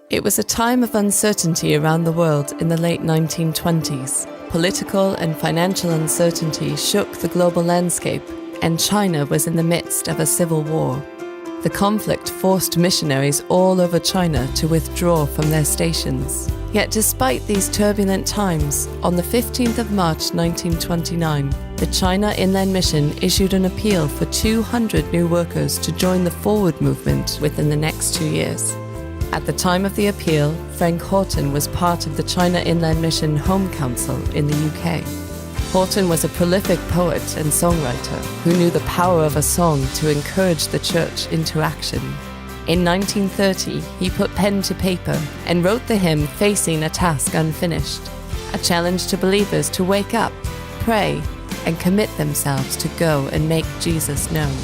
It was a time of uncertainty around the world in the late 1920s. Political and financial uncertainty shook the global landscape, and China was in the midst of a civil war. The conflict forced missionaries all over China to withdraw from their stations. Yet despite these turbulent times, on the 15th of March 1929, the China Inland Mission issued an appeal for 200 new workers to join the Forward movement within the next 2 years. At the time of the appeal, Frank Houghton was part of the China Inland Mission Home Council in the UK. Houghton was a prolific poet and songwriter who knew the power of a song to encourage the church into action. In 1930, he put pen to paper and wrote the hymn Facing a Task Unfinished, a challenge to believers to wake up, pray, and commit themselves to go and make Jesus known.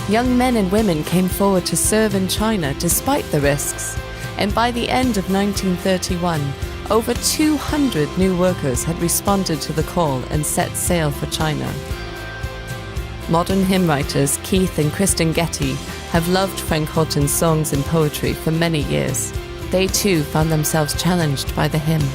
Young men and women came forward to serve in China despite the risks, and by the end of 1931, over 200 new workers had responded to the call and set sail for China. Modern hymn writers Keith and Kristyn Getty have loved Frank Houghton's songs and poetry for many years. They too found themselves challenged by the hymn.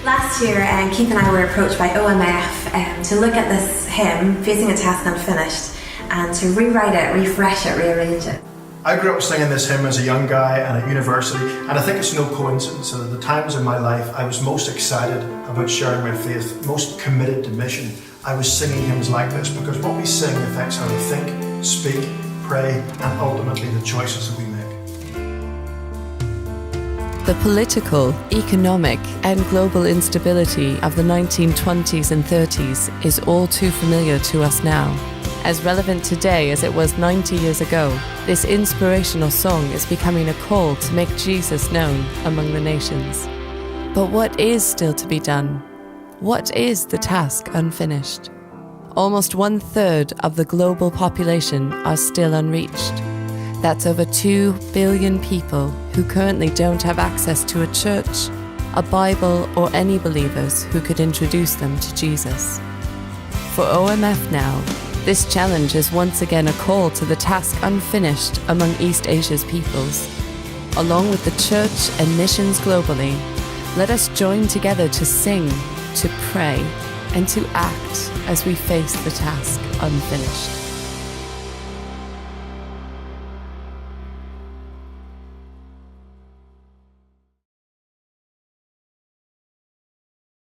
Last year, Keith and I were approached by OMF to look at this hymn, Facing a Task Unfinished, and to rewrite it, refresh it, rearrange it. I grew up singing this hymn as a young guy and at university, and I think it's no coincidence that at the times in my life I was most excited about sharing my faith, most committed to mission. I was singing hymns like this because what we sing affects how we think, speak, pray, and ultimately the choices that we make. The political, economic, and global instability of the 1920s and 30s is all too familiar to us now. As relevant today as it was 90 years ago, this inspirational song is becoming a call to make Jesus known among the nations. But what is still to be done? What is the task unfinished? Almost 1/3 of the global population are still unreached. That's over 2 billion people who currently don't have access to a church, a Bible, or any believers who could introduce them to Jesus. For OMF now, this challenge is once again a call to the task unfinished among East Asia's peoples. Along with the church and missions globally, let us join together to sing, to pray, and to act as we face the task unfinished.